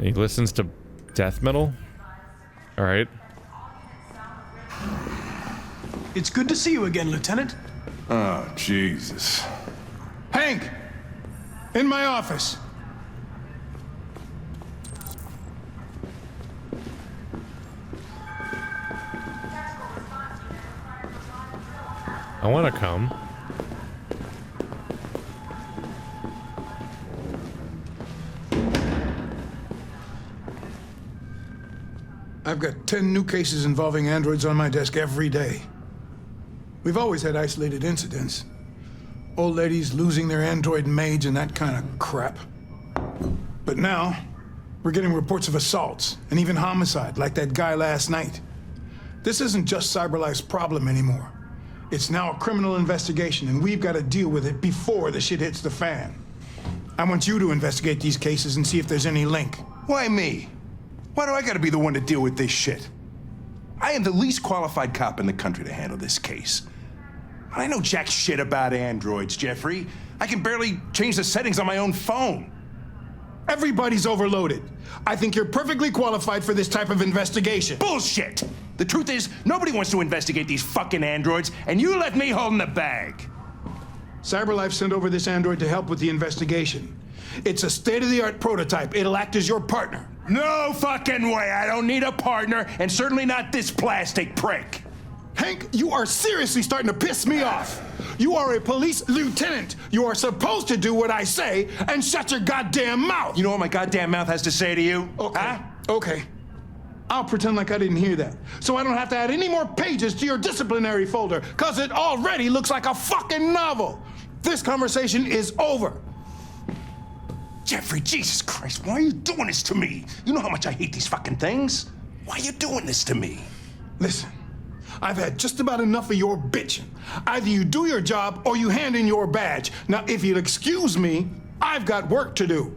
He listens to death metal? Alright. It's good to see you again, Lieutenant. Oh, Jesus. Hank! In my office. I want to come. I've got 10 new cases involving androids on my desk every day. We've always had isolated incidents. Old ladies losing their android maids and that kind of crap. But now, we're getting reports of assaults and even homicide, like that guy last night. This isn't just CyberLife's problem anymore. It's now a criminal investigation, and we've got to deal with it before the shit hits the fan. I want you to investigate these cases and see if there's any link. Why me? Why do I gotta be the one to deal with this shit? I am the least qualified cop in the country to handle this case. I know jack shit about androids, Jeffrey. I can barely change the settings on my own phone. Everybody's overloaded. I think you're perfectly qualified for this type of investigation. Bullshit! The truth is, nobody wants to investigate these fucking androids, and you left me holding the bag. CyberLife sent over this android to help with the investigation. It's a state-of-the-art prototype. It'll act as your partner. No fucking way! I don't need a partner, and certainly not this plastic prick. Hank, you are seriously starting to piss me off. You are a police lieutenant. You are supposed to do what I say and shut your goddamn mouth. You know what my goddamn mouth has to say to you? Okay. Huh? Okay. I'll pretend like I didn't hear that, so I don't have to add any more pages to your disciplinary folder, because it already looks like a fucking novel. This conversation is over. Jeffrey, Jesus Christ, why are you doing this to me? You know how much I hate these fucking things. Why are you doing this to me? Listen, I've had just about enough of your bitching. Either you do your job or you hand in your badge. Now, if you'll excuse me, I've got work to do.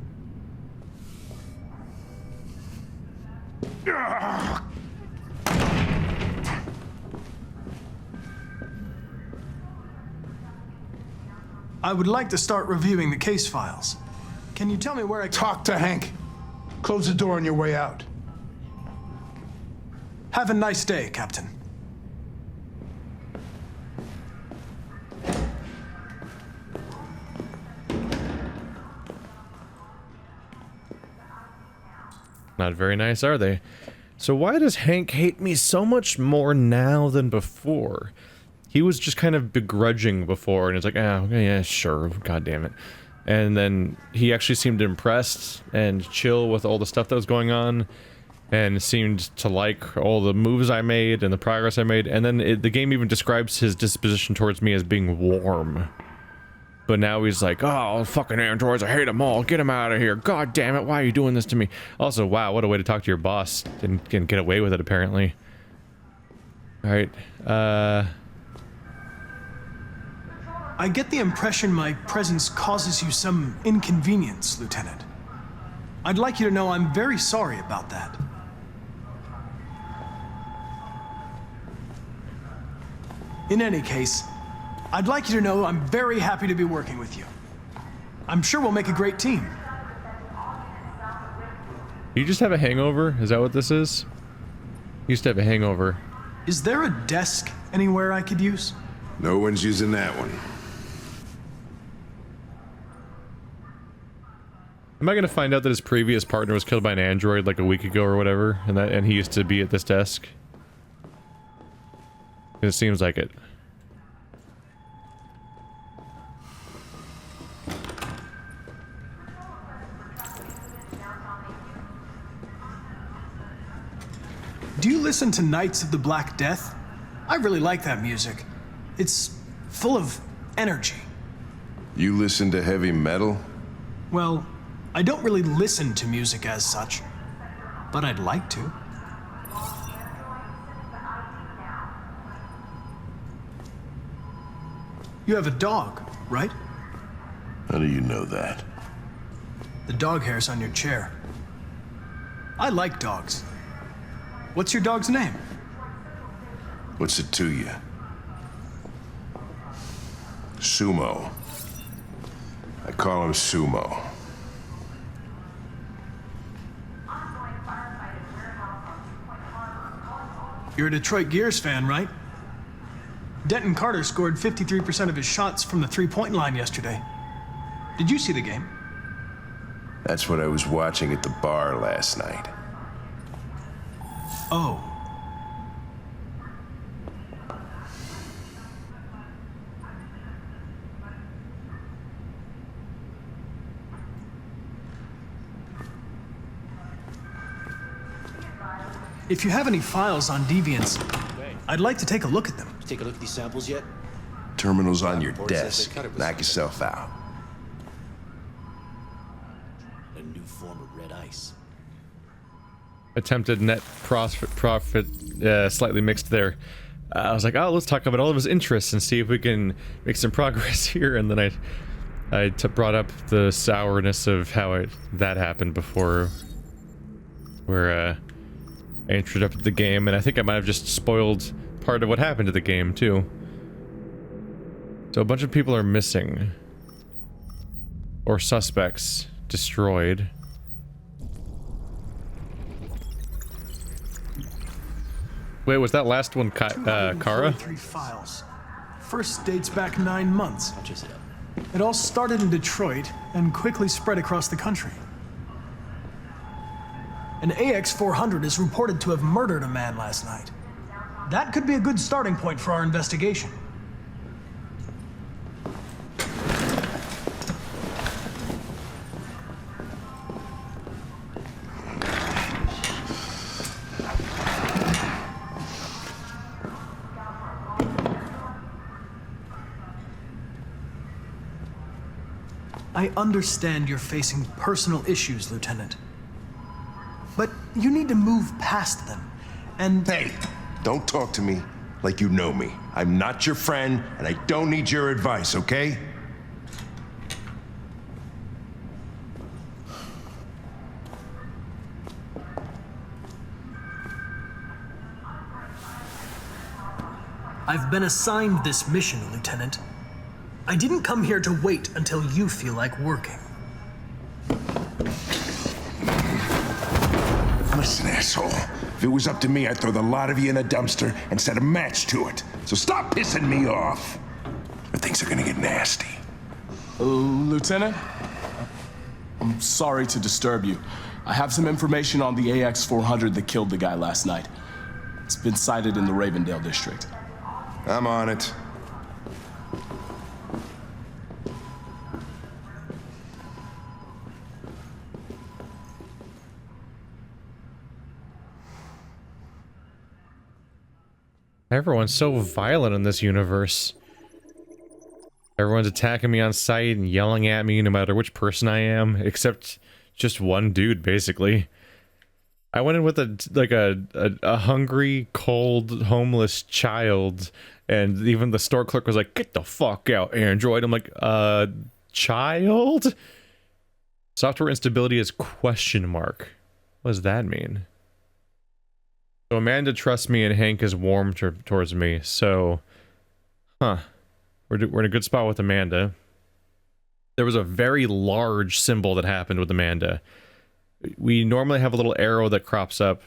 I would like to start reviewing the case files. Can you tell me where I can... Talk to Hank. Close the door on your way out. Have a nice day, Captain. Not very nice, are they? So why does Hank hate me so much more now than before? He was just kind of begrudging before, and it's like, oh, yeah, sure, god damn it. And then he actually seemed impressed and chill with all the stuff that was going on, and seemed to like all the moves I made and the progress I made, and then the game even describes his disposition towards me as being warm. But now he's like, oh, fucking androids, I hate them all, get them out of here, god damn it, why are you doing this to me? Also, wow, what a way to talk to your boss and get away with it, apparently. Alright, I get the impression my presence causes you some inconvenience, Lieutenant. I'd like you to know I'm very sorry about that. In any case, I'd like you to know I'm very happy to be working with you. I'm sure we'll make a great team. You just have a hangover? Is that what this is? You used to have a hangover. Is there a desk anywhere I could use? No one's using that one. Am I gonna find out that his previous partner was killed by an android like a week ago or whatever, and he used to be at this desk? It seems like it. Do you listen to Knights of the Black Death? I really like that music. It's full of energy. You listen to heavy metal? Well, I don't really listen to music as such, but I'd like to. You have a dog, right? How do you know that? The dog hair's on your chair. I like dogs. What's your dog's name? What's it to you? Sumo. I call him Sumo. You're a Detroit Gears fan, right? Denton Carter scored 53% of his shots from the three-point line yesterday. Did you see the game? That's what I was watching at the bar last night. Oh. If you have any files on deviants, I'd like to take a look at them. Take a look at these samples yet? Terminal's on your Board says they desk. cut it with Knock something. yourself out. A new form of red ice. Attempted net profit slightly mixed there. I was like, oh, let's talk about all of his interests and see if we can make some progress here. And then I brought up the sourness of how that happened before, where I interrupted the game, and I think I might have just spoiled part of what happened to the game too. So a bunch of people are missing, or suspects destroyed. Wait, was that last one Kara? 243 files. First dates back 9 months. I'll chase it up. It all started in Detroit and quickly spread across the country. An AX-400 is reported to have murdered a man last night. That could be a good starting point for our investigation. I understand you're facing personal issues, Lieutenant. But you need to move past them, and... Hey, don't talk to me like you know me. I'm not your friend, and I don't need your advice, okay? I've been assigned this mission, Lieutenant. I didn't come here to wait until you feel like working. Listen, asshole. If it was up to me, I'd throw the lot of you in a dumpster and set a match to it. So stop pissing me off. Or things are gonna get nasty. Lieutenant? I'm sorry to disturb you. I have some information on the AX-400 that killed the guy last night. It's been sighted in the Ravendale district. I'm on it. Everyone's so violent in this universe. Everyone's attacking me on sight and yelling at me no matter which person I am, except just one dude, basically. I went in with a hungry, cold, homeless child, and even the store clerk was like, "Get the fuck out, Android." I'm like, child? Software instability is question mark. What does that mean? So Amanda trusts me and Hank is warm towards me, so... Huh. We're in a good spot with Amanda. There was a very large symbol that happened with Amanda. We normally have a little arrow that crops up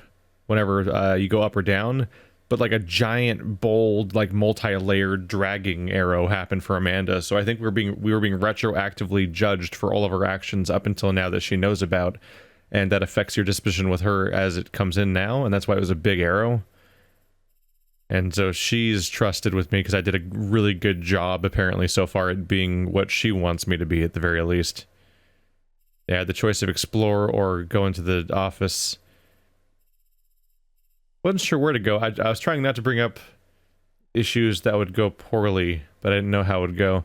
whenever you go up or down, but like a giant, bold, like multi-layered dragging arrow happened for Amanda, so I think we were being retroactively judged for all of her actions up until now that she knows about. And that affects your disposition with her as it comes in now, and that's why it was a big arrow. And so she's trusted with me because I did a really good job, apparently, so far at being what she wants me to be, at the very least. Yeah, I had the choice of explore or go into the office. Wasn't sure where to go. I was trying not to bring up issues that would go poorly, but I didn't know how it would go.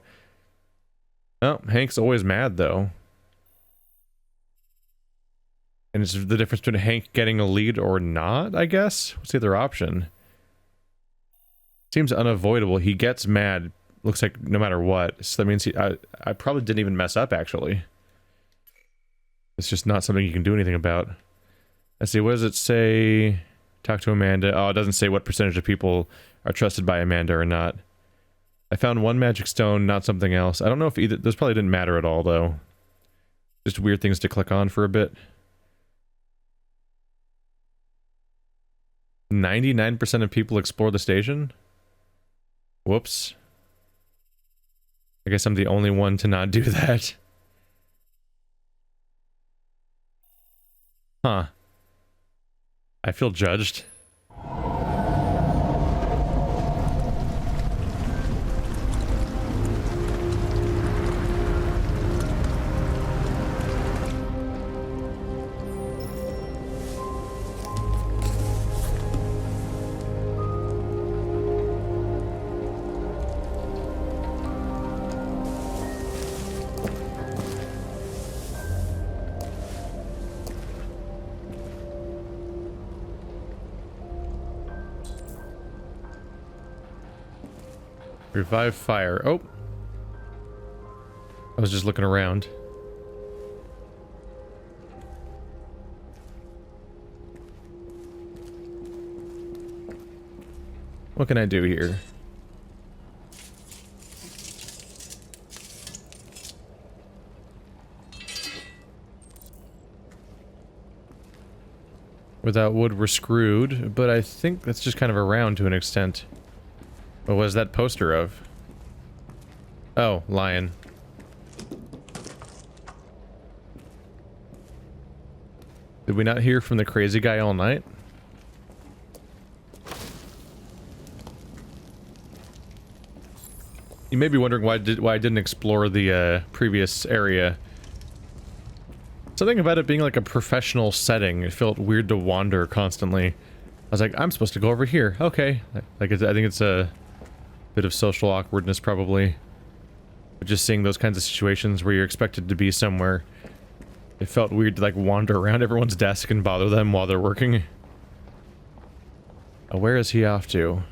Oh, Hank's always mad, though. And it's the difference between Hank getting a lead or not, I guess? What's the other option? Seems unavoidable. He gets mad, looks like, no matter what. So that means I probably didn't even mess up, actually. It's just not something you can do anything about. Let's see, what does it say? Talk to Amanda. Oh, it doesn't say what percentage of people are trusted by Amanda or not. I found one magic stone, not something else. I don't know if either... Those probably didn't matter at all, though. Just weird things to click on for a bit. 99% of people explore the station? Whoops. I guess I'm the only one to not do that. Huh. I feel judged. Revive fire. Oh. I was just looking around. What can I do here? Without wood, we're screwed, but I think that's just kind of around to an extent. What was that poster of? Oh, lion. Did we not hear from the crazy guy all night? You may be wondering why I didn't explore the previous area. Something about it being like a professional setting. It felt weird to wander constantly. I was like, I'm supposed to go over here. Okay. Like, I think it's a bit of social awkwardness, probably. But just seeing those kinds of situations where you're expected to be somewhere, it felt weird to, like, wander around everyone's desk and bother them while they're working. Where is he off to?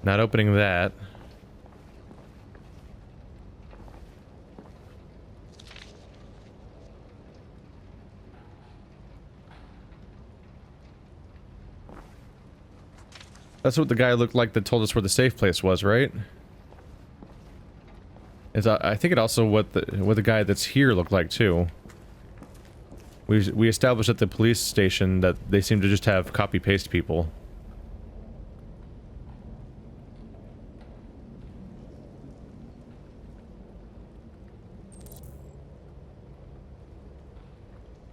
Not opening that. That's what the guy looked like that told us where the safe place was, right? I think it also what the guy that's here looked like too. We established at the police station that they seem to just have copy-paste people.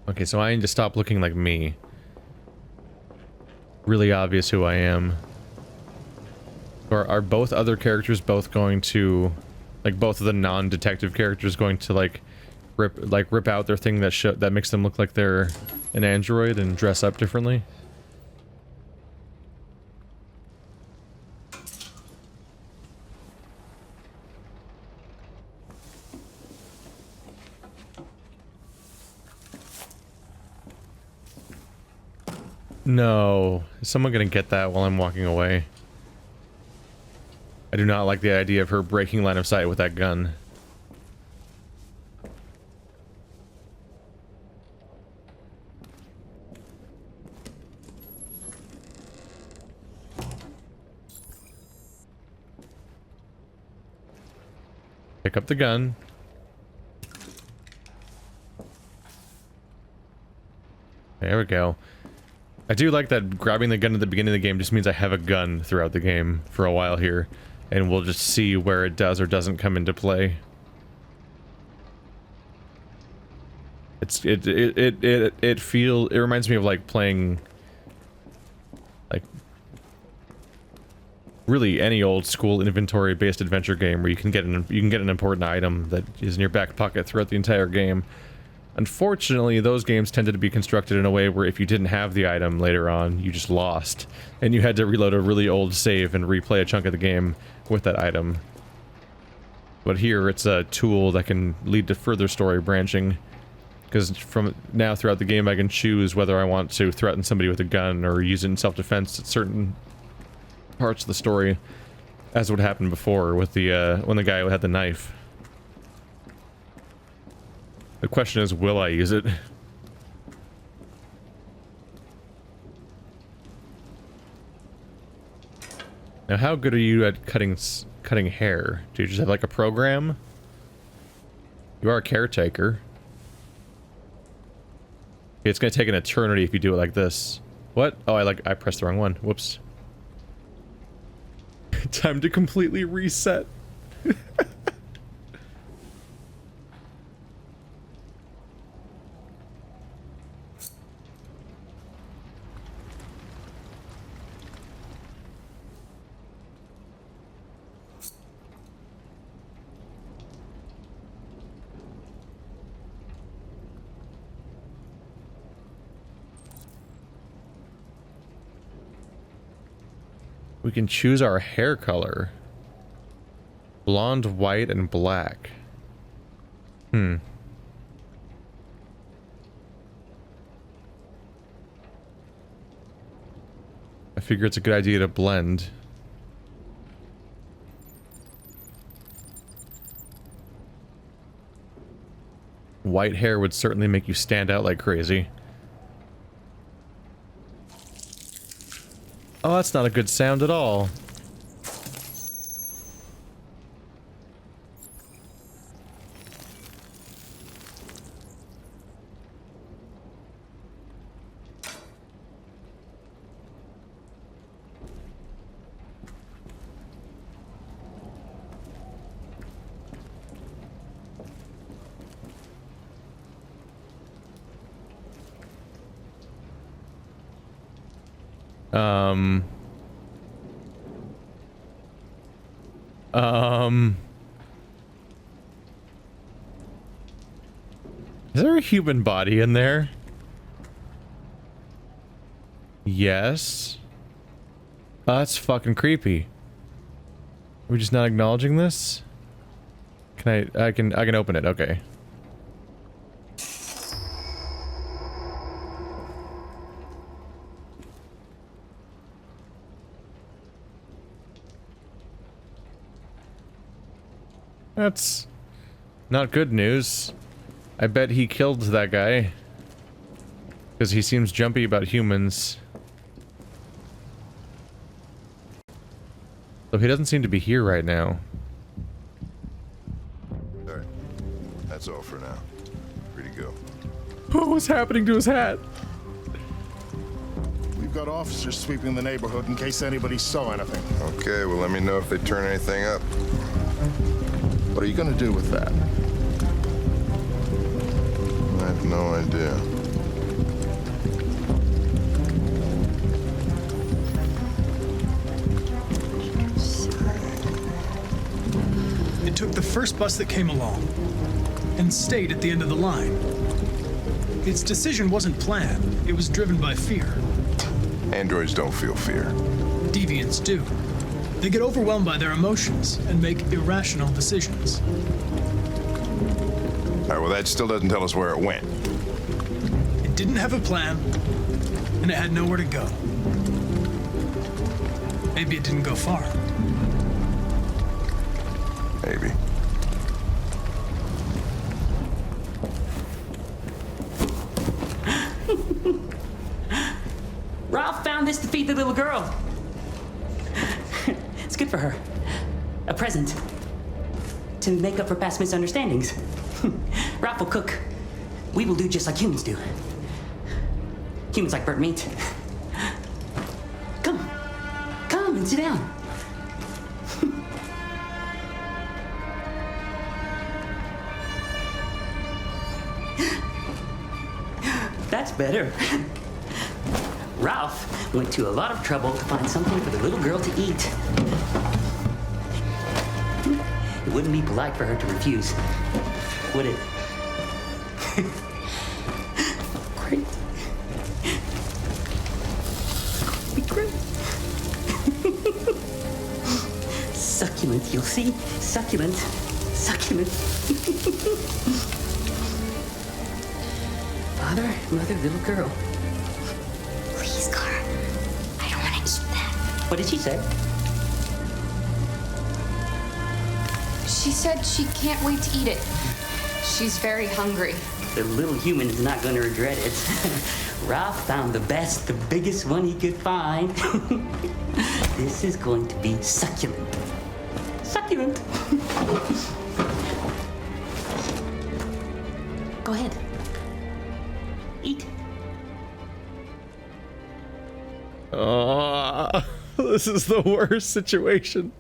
Okay, so I need to stop looking like me. Really obvious who I am. Or are both other characters both going to, like, both of the non-detective characters going to, like rip out their thing that makes them look like they're an android and dress up differently? No. Is someone gonna get that while I'm walking away? I do not like the idea of her breaking line of sight with that gun. Pick up the gun. There we go. I do like that grabbing the gun at the beginning of the game just means I have a gun throughout the game for a while here. And we'll just see where it does or doesn't come into play. It reminds me of like playing like really any old school inventory based adventure game where you can get an important item that is in your back pocket throughout the entire game. Unfortunately, those games tended to be constructed in a way where if you didn't have the item later on, you just lost. And you had to reload a really old save and replay a chunk of the game with that item. But here, it's a tool that can lead to further story branching. Because from now throughout the game, I can choose whether I want to threaten somebody with a gun or use it in self-defense at certain parts of the story. As would happen before with the, when the guy had the knife. The question is, will I use it? Now, how good are you at cutting hair? Do you just have like a program? You are a caretaker. It's gonna take an eternity if you do it like this. What? Oh, I pressed the wrong one. Whoops. Time to completely reset. We can choose our hair color. Blonde, white, and black. I figure it's a good idea to blend. White hair would certainly make you stand out like crazy. Oh, that's not a good sound at all. Is there a human body in there? Yes. Oh, that's fucking creepy. Are we just not acknowledging this? Can I can open it, okay. That's not good news. I bet he killed that guy. Because he seems jumpy about humans. So he doesn't seem to be here right now. Alright. That's all for now. Free to go. What was happening to his hat? We've got officers sweeping the neighborhood in case anybody saw anything. Okay, well let me know if they turn anything up. What are you gonna do with that? I have no idea. It took the first bus that came along and stayed at the end of the line. Its decision wasn't planned. It was driven by fear. Androids don't feel fear. Deviants do. They get overwhelmed by their emotions and make irrational decisions. Alright, well that still doesn't tell us where it went. It didn't have a plan, and it had nowhere to go. Maybe it didn't go far. Maybe. Ralph found this to feed the little girl. It's good for her. A present. To make up for past misunderstandings. Ralph will cook. We will do just like humans do. Humans like burnt meat. Come. Come and sit down. That's better. Ralph went to a lot of trouble to find something for the little girl to eat. It wouldn't be polite for her to refuse, would it? Great. Be great. Succulent, you'll see. Succulent. Succulent. Father, mother, little girl. Please, Clara. I don't want to eat that. What did she say? She said she can't wait to eat it. She's very hungry. The little human is not going to regret it. Ralph found the best, the biggest one he could find. This is going to be succulent. Succulent. Go ahead. Eat. This is the worst situation.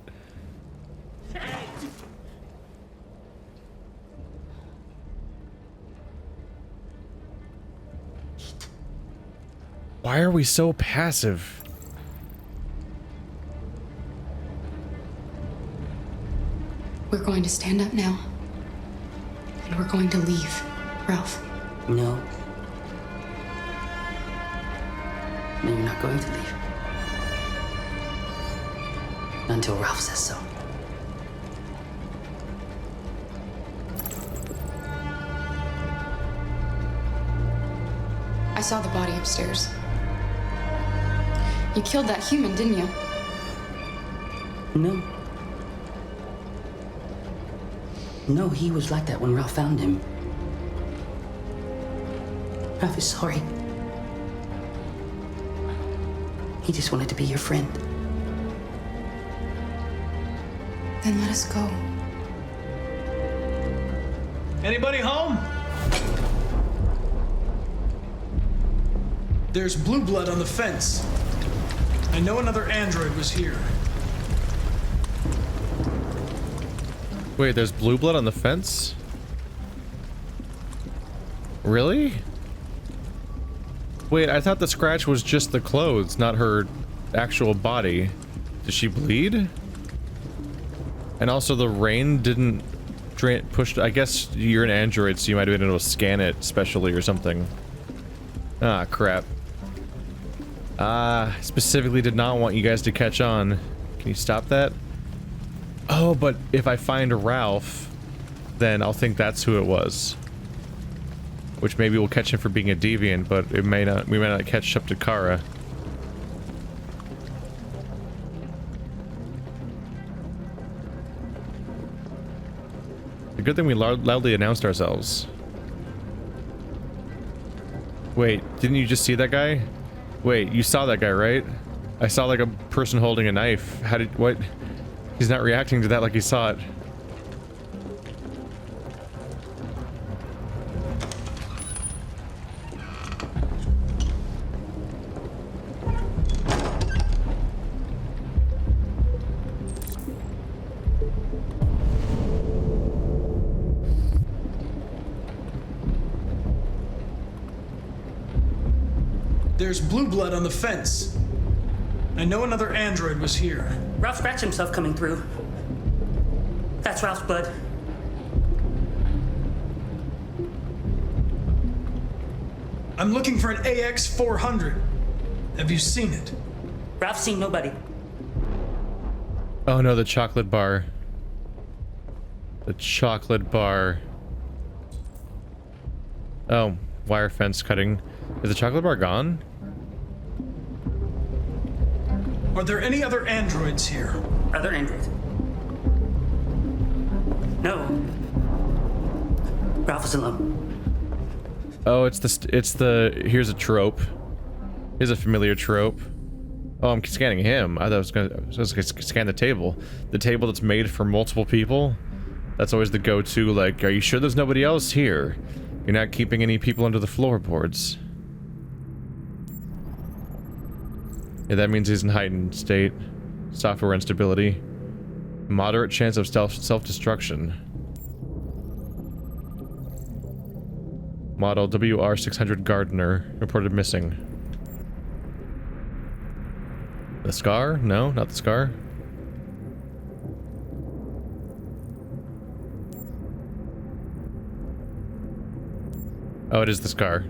Why are we so passive? We're going to stand up now. And we're going to leave, Ralph. No. No, you're not going to leave. Not until Ralph says so. I saw the body upstairs. You killed that human, didn't you? No. No, he was like that when Ralph found him. Ralph is sorry. He just wanted to be your friend. Then let us go. Anybody home? There's blue blood on the fence. I know another android was here. Wait, there's blue blood on the fence? Really? Wait, I thought the scratch was just the clothes, not her actual body. Did she bleed? And also the rain didn't push. I guess you're an android, so you might have been able to scan it specially or something. Ah, crap. Specifically did not want you guys to catch on. Can you stop that? Oh, but if I find Ralph, then I'll think that's who it was. Which maybe we'll catch him for being a deviant, but it may not. We may not catch up to Kara. The good thing we loudly announced ourselves. Wait, didn't you just see that guy? Wait, you saw that guy, right? I saw like a person holding a knife. How did, what? He's not reacting to that like he saw it. There's blue blood on the fence. I know another android was here. Ralph scratched himself coming through. That's Ralph's blood. I'm looking for an AX-400. Have you seen it? Ralph's seen nobody. Oh no, the chocolate bar. The chocolate bar. Oh, wire fence cutting. Is the chocolate bar gone? Are there any other androids here? Other androids? No. Ralph is alone. Oh, it's the, here's a trope. Here's a familiar trope. Oh, I'm scanning him. I thought I was gonna scan the table. The table that's made for multiple people. That's always the go-to, like, are you sure there's nobody else here? You're not keeping any people under the floorboards. Yeah, that means he's in heightened state. Software instability. Moderate chance of self-destruction. Model WR600 Gardener reported missing. The scar? No, not the scar. Oh, it is the scar.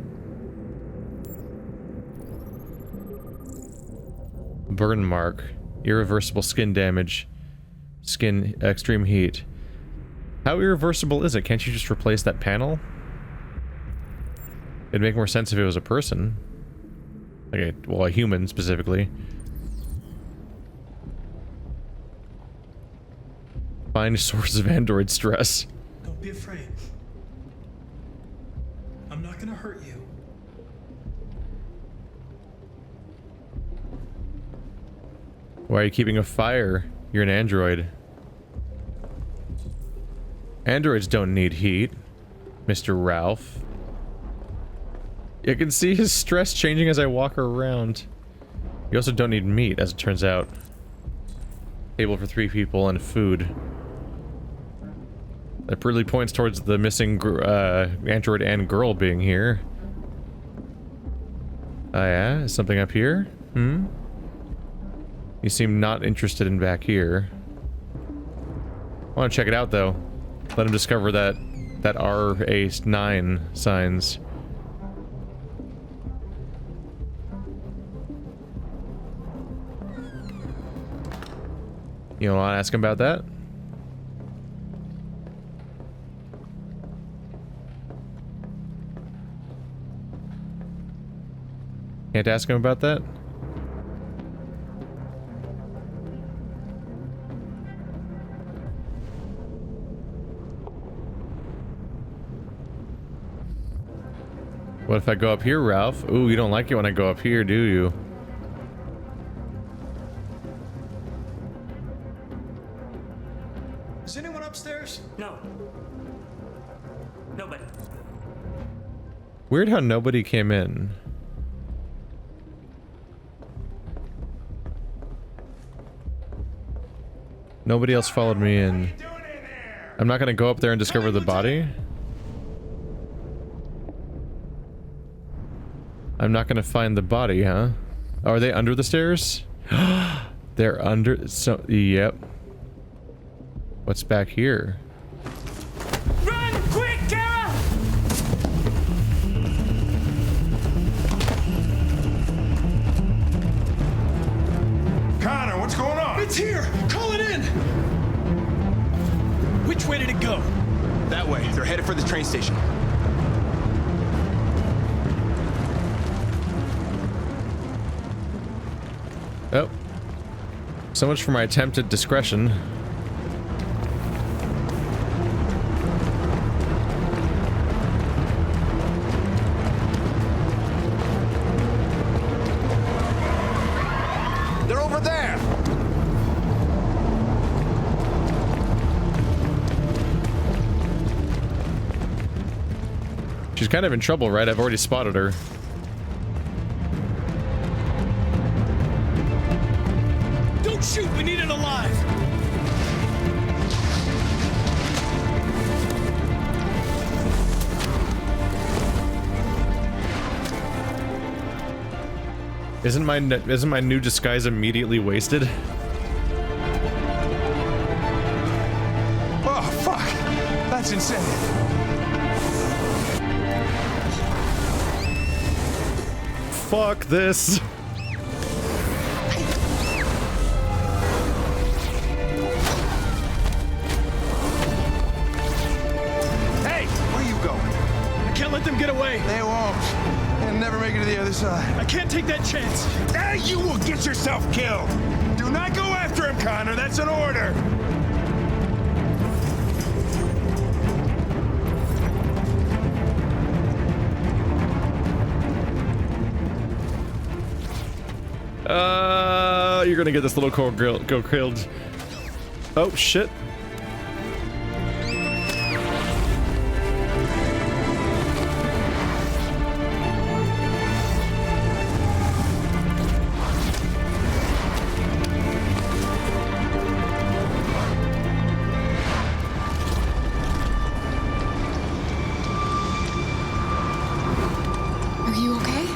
Burn mark. Irreversible skin damage. Skin extreme heat. How irreversible is it? Can't you just replace that panel? It'd make more sense if it was a person. Okay, well, a human specifically. Find source of android stress. Don't be afraid. I'm not gonna hurt you. Why are you keeping a fire? You're an android. Androids don't need heat, Mr. Ralph. I can see his stress changing as I walk around. You also don't need meat, as it turns out. Table for 3 people and food. That really points towards the missing android and girl being here. Oh yeah? Is something up here? Hmm? You seem not interested in back here. I want to check it out though. Let him discover that RA9 signs. You want to ask him about that? Can't ask him about that? What if I go up here, Ralph? Ooh, you don't like it when I go up here, do you? Is anyone upstairs? No. Nobody. Weird how nobody came in. Nobody else followed me in. I'm not gonna go up there and discover the body. I'm not gonna find the body, huh? Oh, are they under the stairs? They're under. So, yep. What's back here? Run! Quick, Kara! Connor, what's going on? It's here! Call it in! Which way did it go? That way. They're headed for the train station. Oh. So much for my attempt at discretion. They're over there! She's kind of in trouble, right? I've already spotted her. Don't shoot! We need it alive! Isn't my new disguise immediately wasted? Oh, fuck! That's insane. Fuck this. Hey, where you going? I can't let them get away! They won't. They'll never make it to the other side. I can't take that chance! Now you will get yourself killed! Do not go after him, Connor. That's an order. You're gonna get this little go killed. Oh shit. Are you okay?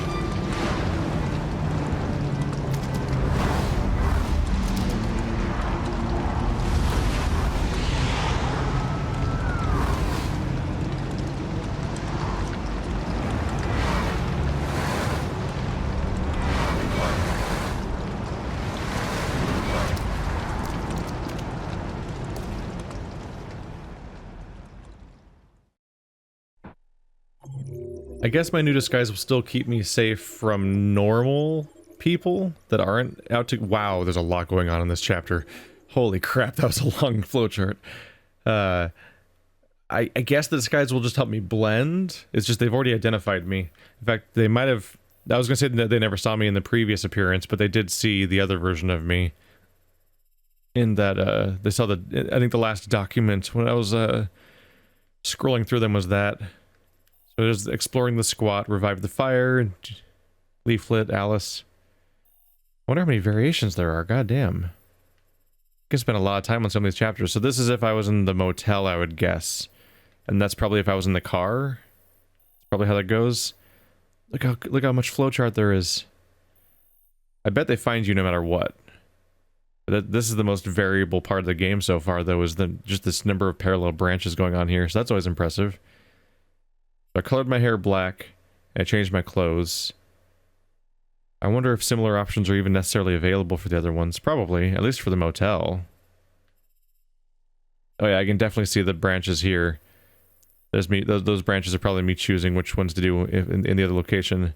I guess my new disguise will still keep me safe from normal people that aren't out to— wow, there's a lot going on in this chapter. Holy crap, that was a long flowchart. I guess the disguise will just help me blend. It's just they've already identified me. In fact, they might have— I was gonna say that they never saw me in the previous appearance, but they did see the other version of me. In that, they saw the— I think the last document when I was, scrolling through them was that. So it was exploring the squat, revive the fire, leaflet, Alice. I wonder how many variations there are, goddamn. can spend a lot of time on some of these chapters. So this is if I was in the motel, I would guess. And that's probably if I was in the car. That's probably how that goes. Look how much flowchart there is. I bet they find you no matter what. But this is the most variable part of the game so far, though, is just this number of parallel branches going on here. So that's always impressive. So I colored my hair black, and I changed my clothes. I wonder if similar options are even necessarily available for the other ones. Probably, at least for the motel. Oh yeah, I can definitely see the branches here. There's me. Those branches are probably me choosing which ones to do in the other location.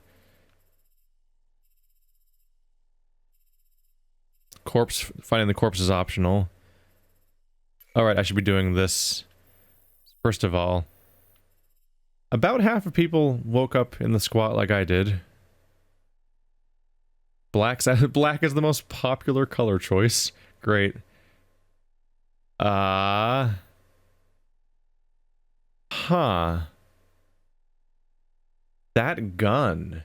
Finding the corpse is optional. Alright, I should be doing this. First of all, about half of people woke up in the squat like I did. Black is the most popular color choice. Great. Huh. That gun.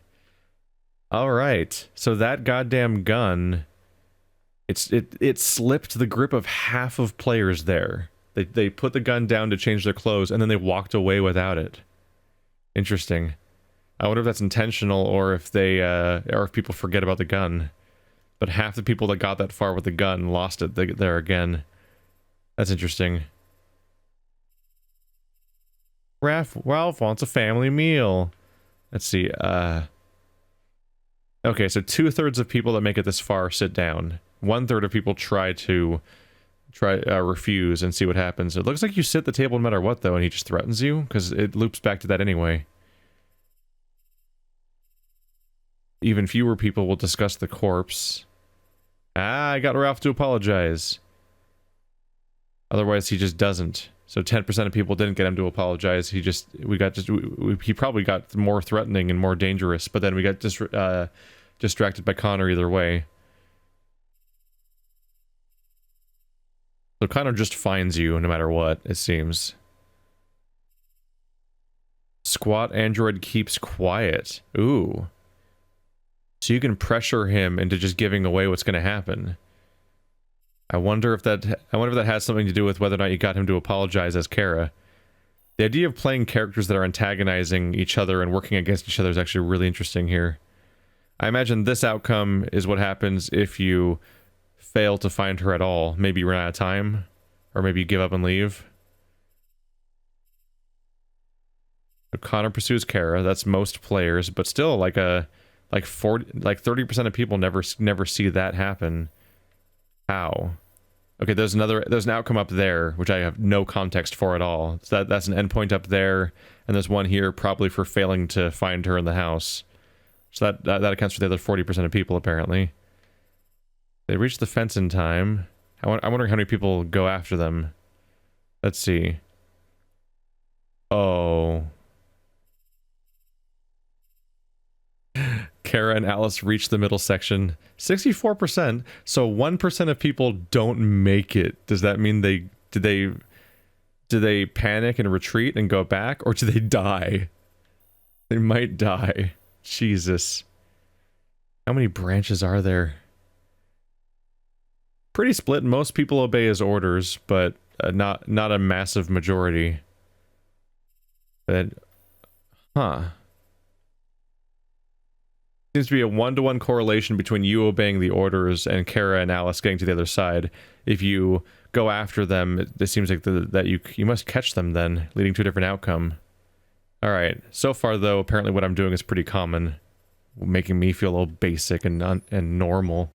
Alright, so that goddamn gun... It slipped the grip of half of players there. They put the gun down to change their clothes, and then they walked away without it. Interesting. I wonder if that's intentional, or if or if people forget about the gun. But half the people that got that far with the gun lost it there again. That's interesting. Ralph wants a family meal. Let's see. Okay, so 2/3 of people that make it this far sit down. 1/3 of people try refuse and see what happens. It looks like you sit at the table no matter what, though, and he just threatens you, because it loops back to that anyway. Even fewer people will discuss the corpse. I got Ralph to apologize. Otherwise, he just doesn't. So 10% of people didn't get him to apologize. He probably got more threatening and more dangerous, but then we got distracted by Connor either way. So Connor just finds you no matter what, it seems. Squat android keeps quiet. Ooh. So you can pressure him into just giving away what's going to happen. I wonder if that has something to do with whether or not you got him to apologize as Kara. The idea of playing characters that are antagonizing each other and working against each other is actually really interesting here. I imagine this outcome is what happens if you fail to find her at all. Maybe you run out of time, or maybe you give up and leave. So Connor pursues Kara. That's most players, but still, like 30% of people never see that happen. How? Okay, there's an outcome up there, which I have no context for at all. So that's an endpoint up there, and there's one here probably for failing to find her in the house. So that accounts for the other 40% of people, apparently. They reach the fence in time. I'm wondering how many people go after them. Let's see. Oh. Kara and Alice reach the middle section. 64%. So 1% of people don't make it. Does that mean do they panic and retreat and go back, or do they die? They might die. Jesus. How many branches are there? Pretty split. Most people obey his orders, but not a massive majority. But, huh. Seems to be a 1-to-1 correlation between you obeying the orders and Kara and Alice getting to the other side. If you go after them, it seems like that you must catch them then, leading to a different outcome. Alright, so far though, apparently what I'm doing is pretty common, making me feel a little basic and normal.